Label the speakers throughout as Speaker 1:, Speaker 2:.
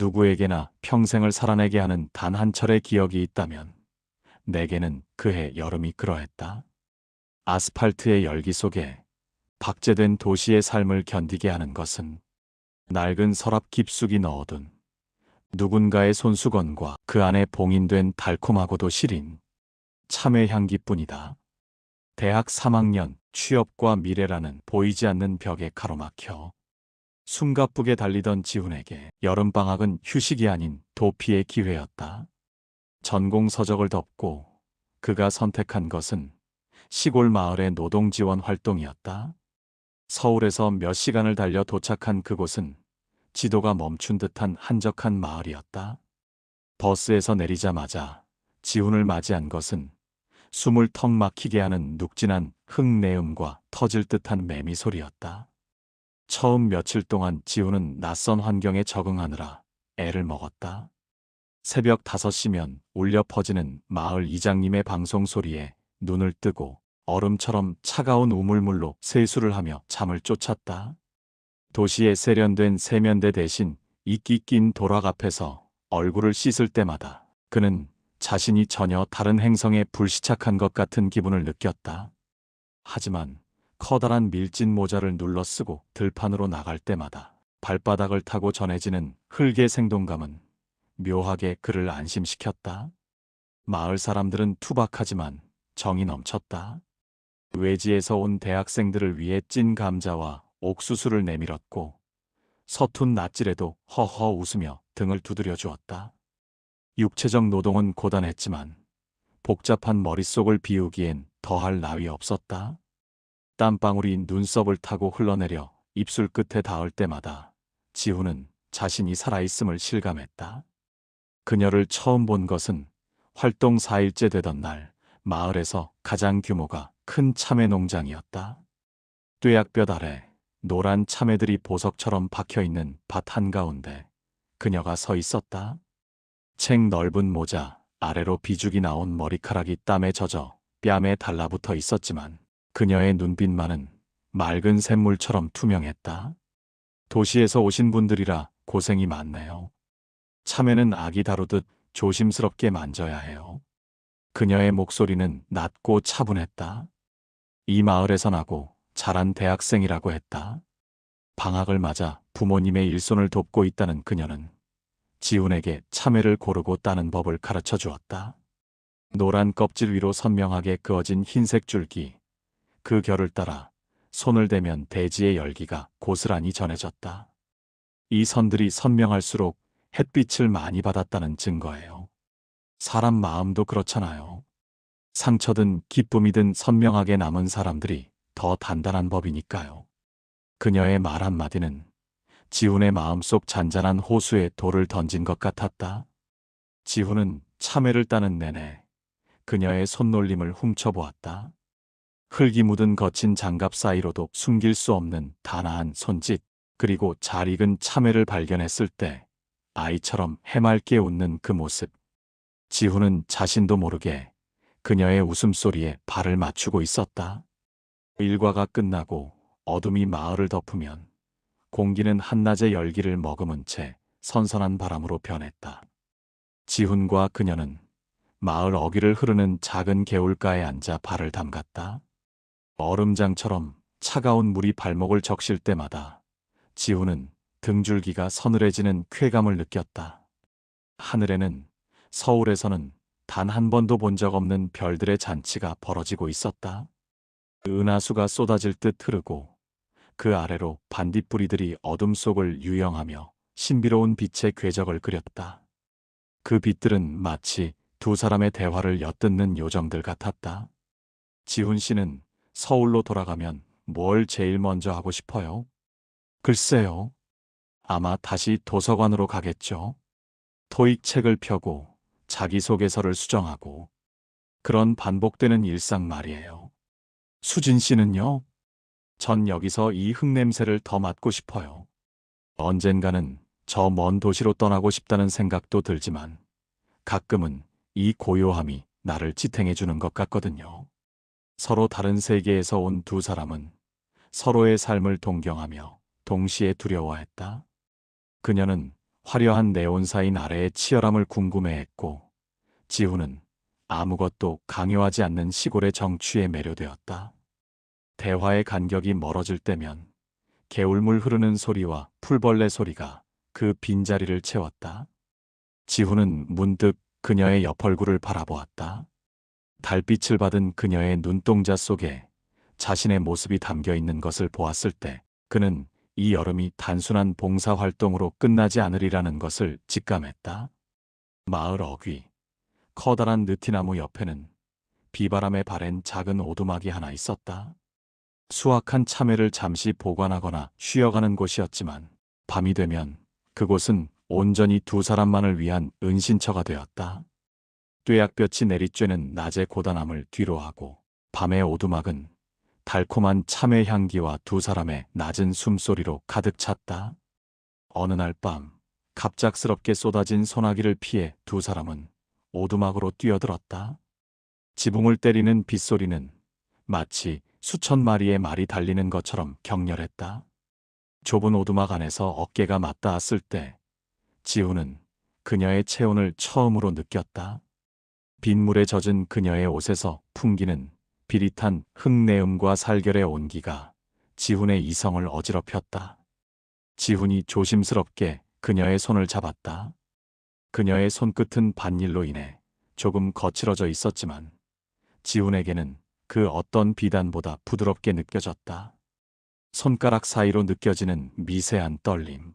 Speaker 1: 누구에게나 평생을 살아내게 하는 단 한 철의 기억이 있다면 내게는 그해 여름이 그러했다. 아스팔트의 열기 속에 박제된 도시의 삶을 견디게 하는 것은 낡은 서랍 깊숙이 넣어둔 누군가의 손수건과 그 안에 봉인된 달콤하고도 시린 참외 향기뿐이다. 대학 3학년 취업과 미래라는 보이지 않는 벽에 가로막혀 숨가쁘게 달리던 지훈에게 여름방학은 휴식이 아닌 도피의 기회였다. 전공 서적을 덮고 그가 선택한 것은 시골 마을의 노동지원 활동이었다. 서울에서 몇 시간을 달려 도착한 그곳은 지도가 멈춘 듯한 한적한 마을이었다. 버스에서 내리자마자 지훈을 맞이한 것은 숨을 턱 막히게 하는 눅진한 흙내음과 터질 듯한 매미 소리였다. 처음 며칠 동안 지훈은 낯선 환경에 적응하느라 애를 먹었다. 새벽 5시면 울려 퍼지는 마을 이장님의 방송 소리에 눈을 뜨고 얼음처럼 차가운 우물물로 세수를 하며 잠을 쫓았다. 도시의 세련된 세면대 대신 이끼 낀 도락 앞에서 얼굴을 씻을 때마다 그는 자신이 전혀 다른 행성에 불시착한 것 같은 기분을 느꼈다. 하지만 커다란 밀짚 모자를 눌러쓰고 들판으로 나갈 때마다 발바닥을 타고 전해지는 흙의 생동감은 묘하게 그를 안심시켰다. 마을 사람들은 투박하지만 정이 넘쳤다. 외지에서 온 대학생들을 위해 찐 감자와 옥수수를 내밀었고 서툰 낯질에도 허허 웃으며 등을 두드려 주었다. 육체적 노동은 고단했지만 복잡한 머릿속을 비우기엔 더할 나위 없었다. 땀방울이 눈썹을 타고 흘러내려 입술 끝에 닿을 때마다 지훈은 자신이 살아있음을 실감했다. 그녀를 처음 본 것은 활동 4일째 되던 날 마을에서 가장 규모가 큰 참외 농장이었다. 뙤약볕 아래 노란 참외들이 보석처럼 박혀있는 밭 한가운데 그녀가 서 있었다. 책 넓은 모자 아래로 비죽이 나온 머리카락이 땀에 젖어 뺨에 달라붙어 있었지만 그녀의 눈빛만은 맑은 샘물처럼 투명했다. 도시에서 오신 분들이라 고생이 많네요. 참외는 아기 다루듯 조심스럽게 만져야 해요. 그녀의 목소리는 낮고 차분했다. 이 마을에서 나고 자란 대학생이라고 했다. 방학을 맞아 부모님의 일손을 돕고 있다는 그녀는 지훈에게 참외를 고르고 따는 법을 가르쳐 주었다. 노란 껍질 위로 선명하게 그어진 흰색 줄기, 그 결을 따라 손을 대면 대지의 열기가 고스란히 전해졌다. 이 선들이 선명할수록 햇빛을 많이 받았다는 증거예요. 사람 마음도 그렇잖아요. 상처든 기쁨이든 선명하게 남은 사람들이 더 단단한 법이니까요. 그녀의 말 한마디는 지훈의 마음속 잔잔한 호수에 돌을 던진 것 같았다. 지훈은 참외를 따는 내내 그녀의 손놀림을 훔쳐보았다. 흙이 묻은 거친 장갑 사이로도 숨길 수 없는 단아한 손짓, 그리고 잘 익은 참외를 발견했을 때 아이처럼 해맑게 웃는 그 모습. 지훈은 자신도 모르게 그녀의 웃음소리에 발을 맞추고 있었다. 일과가 끝나고 어둠이 마을을 덮으면 공기는 한낮의 열기를 머금은 채 선선한 바람으로 변했다. 지훈과 그녀는 마을 어귀를 흐르는 작은 개울가에 앉아 발을 담갔다. 얼음장처럼 차가운 물이 발목을 적실 때마다 지훈은 등줄기가 서늘해지는 쾌감을 느꼈다. 하늘에는 서울에서는 단 한 번도 본 적 없는 별들의 잔치가 벌어지고 있었다. 은하수가 쏟아질 듯 흐르고 그 아래로 반딧불이들이 어둠 속을 유영하며 신비로운 빛의 궤적을 그렸다. 그 빛들은 마치 두 사람의 대화를 엿듣는 요정들 같았다. 지훈 씨는 서울로 돌아가면 뭘 제일 먼저 하고 싶어요? 글쎄요. 아마 다시 도서관으로 가겠죠. 토익 책을 펴고 자기소개서를 수정하고 그런 반복되는 일상 말이에요. 수진 씨는요? 전 여기서 이 흙냄새를 더 맡고 싶어요. 언젠가는 저 먼 도시로 떠나고 싶다는 생각도 들지만 가끔은 이 고요함이 나를 지탱해 주는 것 같거든요. 서로 다른 세계에서 온 두 사람은 서로의 삶을 동경하며 동시에 두려워했다. 그녀는 화려한 네온사인 아래의 치열함을 궁금해했고, 지훈은 아무것도 강요하지 않는 시골의 정취에 매료되었다. 대화의 간격이 멀어질 때면 개울물 흐르는 소리와 풀벌레 소리가 그 빈자리를 채웠다. 지훈은 문득 그녀의 옆 얼굴을 바라보았다. 달빛을 받은 그녀의 눈동자 속에 자신의 모습이 담겨 있는 것을 보았을 때 그는 이 여름이 단순한 봉사활동으로 끝나지 않으리라는 것을 직감했다. 마을 어귀, 커다란 느티나무 옆에는 비바람에 바랜 작은 오두막이 하나 있었다. 수확한 참외를 잠시 보관하거나 쉬어가는 곳이었지만 밤이 되면 그곳은 온전히 두 사람만을 위한 은신처가 되었다. 뙤약볕이 내리쬐는 낮의 고단함을 뒤로하고 밤의 오두막은 달콤한 참외 향기와 두 사람의 낮은 숨소리로 가득 찼다. 어느 날 밤 갑작스럽게 쏟아진 소나기를 피해 두 사람은 오두막으로 뛰어들었다. 지붕을 때리는 빗소리는 마치 수천 마리의 말이 달리는 것처럼 격렬했다. 좁은 오두막 안에서 어깨가 맞닿았을 때 지훈은 그녀의 체온을 처음으로 느꼈다. 빗물에 젖은 그녀의 옷에서 풍기는 비릿한 흙내음과 살결의 온기가 지훈의 이성을 어지럽혔다. 지훈이 조심스럽게 그녀의 손을 잡았다. 그녀의 손끝은 반일로 인해 조금 거칠어져 있었지만 지훈에게는 그 어떤 비단보다 부드럽게 느껴졌다. 손가락 사이로 느껴지는 미세한 떨림.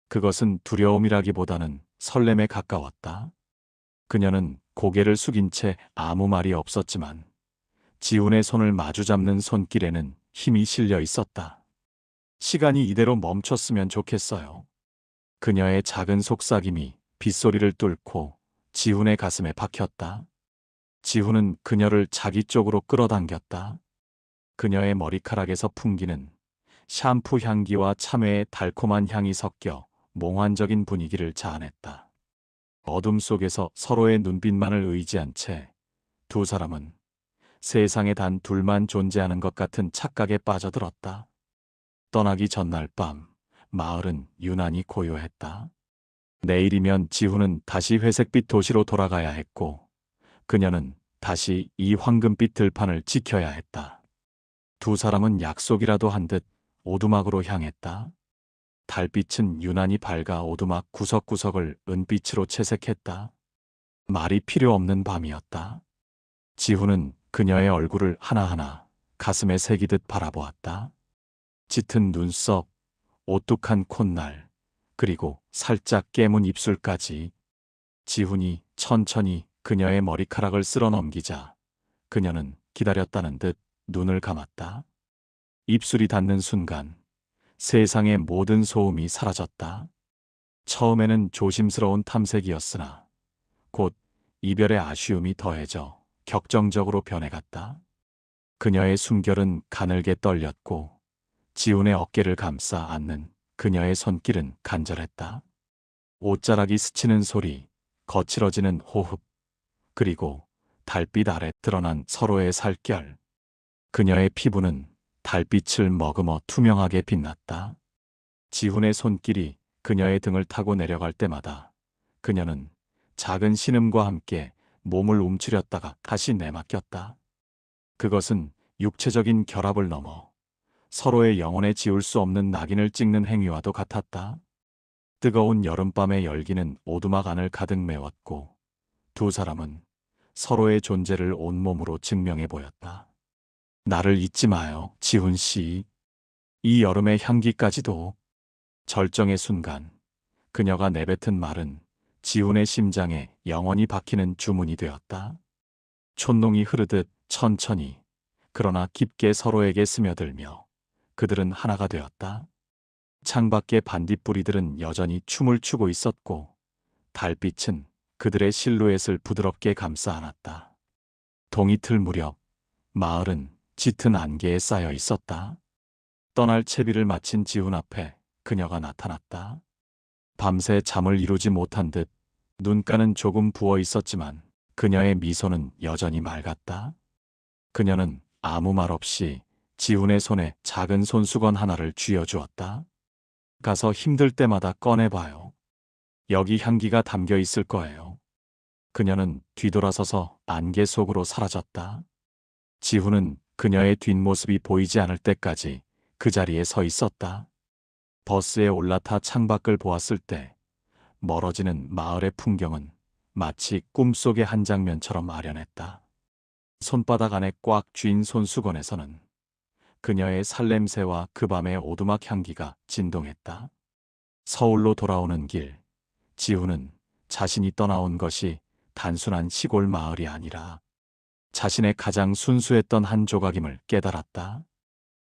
Speaker 1: 그것은 두려움이라기보다는 설렘에 가까웠다. 그녀는 고개를 숙인 채 아무 말이 없었지만 지훈의 손을 마주잡는 손길에는 힘이 실려 있었다. 시간이 이대로 멈췄으면 좋겠어요. 그녀의 작은 속삭임이 빗소리를 뚫고 지훈의 가슴에 박혔다. 지훈은 그녀를 자기 쪽으로 끌어당겼다. 그녀의 머리카락에서 풍기는 샴푸 향기와 참외의 달콤한 향이 섞여 몽환적인 분위기를 자아냈다. 어둠 속에서 서로의 눈빛만을 의지한 채 두 사람은 세상에 단 둘만 존재하는 것 같은 착각에 빠져들었다. 떠나기 전날 밤, 마을은 유난히 고요했다. 내일이면 지훈은 다시 회색빛 도시로 돌아가야 했고, 그녀는 다시 이 황금빛 들판을 지켜야 했다. 두 사람은 약속이라도 한 듯 오두막으로 향했다. 달빛은 유난히 밝아 오두막 구석구석을 은빛으로 채색했다. 말이 필요 없는 밤이었다. 지훈은 그녀의 얼굴을 하나하나 가슴에 새기듯 바라보았다. 짙은 눈썹, 오뚝한 콧날, 그리고 살짝 깨문 입술까지. 지훈이 천천히 그녀의 머리카락을 쓸어 넘기자 그녀는 기다렸다는 듯 눈을 감았다. 입술이 닿는 순간 세상의 모든 소음이 사라졌다. 처음에는 조심스러운 탐색이었으나 곧 이별의 아쉬움이 더해져 격정적으로 변해갔다. 그녀의 숨결은 가늘게 떨렸고 지훈의 어깨를 감싸 안는 그녀의 손길은 간절했다. 옷자락이 스치는 소리, 거칠어지는 호흡, 그리고 달빛 아래 드러난 서로의 살결. 그녀의 피부는 달빛을 머금어 투명하게 빛났다. 지훈의 손길이 그녀의 등을 타고 내려갈 때마다 그녀는 작은 신음과 함께 몸을 움츠렸다가 다시 내맡겼다. 그것은 육체적인 결합을 넘어 서로의 영혼에 지울 수 없는 낙인을 찍는 행위와도 같았다. 뜨거운 여름밤의 열기는 오두막 안을 가득 메웠고 두 사람은 서로의 존재를 온몸으로 증명해 보였다. 나를 잊지 마요, 지훈 씨. 이 여름의 향기까지도. 절정의 순간 그녀가 내뱉은 말은 지훈의 심장에 영원히 박히는 주문이 되었다. 촛농이 흐르듯 천천히 그러나 깊게 서로에게 스며들며 그들은 하나가 되었다. 창밖의 반딧불이들은 여전히 춤을 추고 있었고 달빛은 그들의 실루엣을 부드럽게 감싸 안았다. 동이틀 무렵 마을은 짙은 안개에 쌓여 있었다. 떠날 채비를 마친 지훈 앞에 그녀가 나타났다. 밤새 잠을 이루지 못한 듯 눈가는 조금 부어 있었지만 그녀의 미소는 여전히 맑았다. 그녀는 아무 말 없이 지훈의 손에 작은 손수건 하나를 쥐어주었다. 가서 힘들 때마다 꺼내봐요. 여기 향기가 담겨 있을 거예요. 그녀는 뒤돌아서서 안개 속으로 사라졌다. 지훈은 그녀의 뒷모습이 보이지 않을 때까지 그 자리에 서 있었다. 버스에 올라타 창밖을 보았을 때 멀어지는 마을의 풍경은 마치 꿈속의 한 장면처럼 아련했다. 손바닥 안에 꽉 쥔 손수건에서는 그녀의 살냄새와 그 밤의 오두막 향기가 진동했다. 서울로 돌아오는 길, 지훈은 자신이 떠나온 것이 단순한 시골 마을이 아니라 자신의 가장 순수했던 한 조각임을 깨달았다.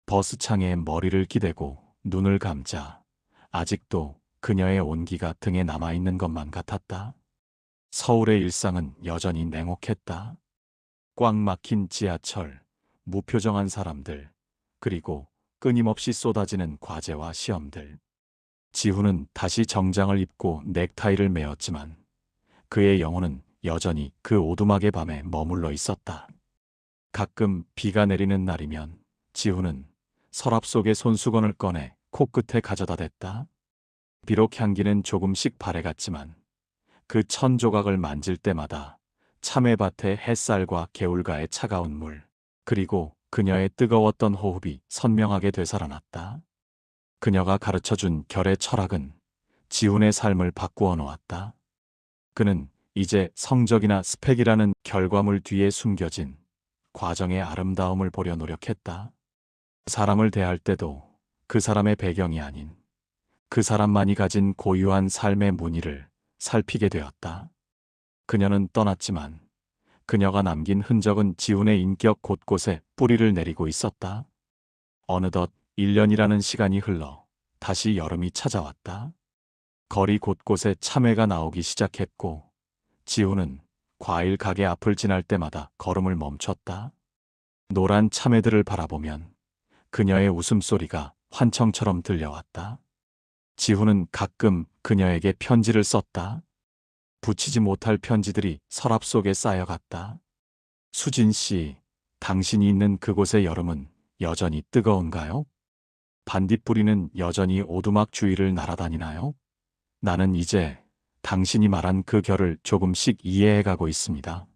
Speaker 1: 버스창에 머리를 기대고 눈을 감자 아직도 그녀의 온기가 등에 남아있는 것만 같았다. 서울의 일상은 여전히 냉혹했다. 꽉 막힌 지하철, 무표정한 사람들, 그리고 끊임없이 쏟아지는 과제와 시험들. 지훈은 다시 정장을 입고 넥타이를 메었지만 그의 영혼은 여전히 그 오두막의 밤에 머물러 있었다. 가끔 비가 내리는 날이면 지훈은 서랍 속에 손수건을 꺼내 코끝에 가져다 댔다. 비록 향기는 조금씩 발해갔지만 그 천 조각을 만질 때마다 참외밭의 햇살과 개울가의 차가운 물, 그리고 그녀의 뜨거웠던 호흡이 선명하게 되살아났다. 그녀가 가르쳐준 결의 철학은 지훈의 삶을 바꾸어 놓았다. 그는 이제 성적이나 스펙이라는 결과물 뒤에 숨겨진 과정의 아름다움을 보려 노력했다. 사람을 대할 때도 그 사람의 배경이 아닌 그 사람만이 가진 고유한 삶의 무늬를 살피게 되었다. 그녀는 떠났지만 그녀가 남긴 흔적은 지훈의 인격 곳곳에 뿌리를 내리고 있었다. 어느덧 1년이라는 시간이 흘러 다시 여름이 찾아왔다. 거리 곳곳에 참외가 나오기 시작했고 지훈은 과일 가게 앞을 지날 때마다 걸음을 멈췄다. 노란 참외들을 바라보면 그녀의 웃음소리가 환청처럼 들려왔다. 지훈은 가끔 그녀에게 편지를 썼다. 붙이지 못할 편지들이 서랍 속에 쌓여갔다. 수진 씨, 당신이 있는 그곳의 여름은 여전히 뜨거운가요? 반딧불이는 여전히 오두막 주위를 날아다니나요? 나는 이제 당신이 말한 그 결을 조금씩 이해해가고 있습니다.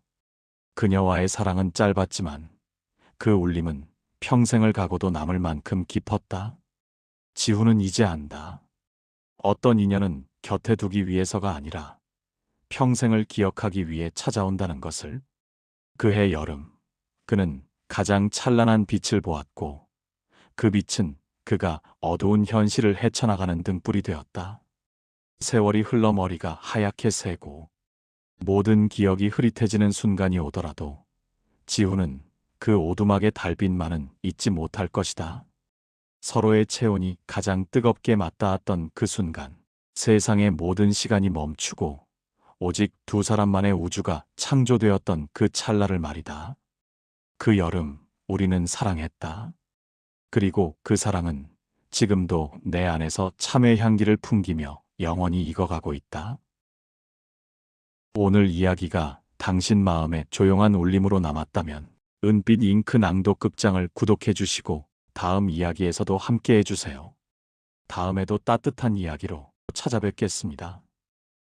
Speaker 1: 그녀와의 사랑은 짧았지만 그 울림은 평생을 가고도 남을 만큼 깊었다. 지훈은 이제 안다. 어떤 인연은 곁에 두기 위해서가 아니라 평생을 기억하기 위해 찾아온다는 것을. 그해 여름, 그는 가장 찬란한 빛을 보았고 그 빛은 그가 어두운 현실을 헤쳐나가는 등불이 되었다. 세월이 흘러 머리가 하얗게 새고 모든 기억이 흐릿해지는 순간이 오더라도 지훈은 그 오두막의 달빛만은 잊지 못할 것이다. 서로의 체온이 가장 뜨겁게 맞닿았던 그 순간, 세상의 모든 시간이 멈추고 오직 두 사람만의 우주가 창조되었던 그 찰나를 말이다. 그 여름 우리는 사랑했다. 그리고 그 사랑은 지금도 내 안에서 참외 향기를 풍기며 영원히 익어가고 있다. 오늘 이야기가 당신 마음에 조용한 울림으로 남았다면 은빛 잉크 낭독 극장을 구독해 주시고 다음 이야기에서도 함께 해주세요. 다음에도 따뜻한 이야기로 찾아뵙겠습니다.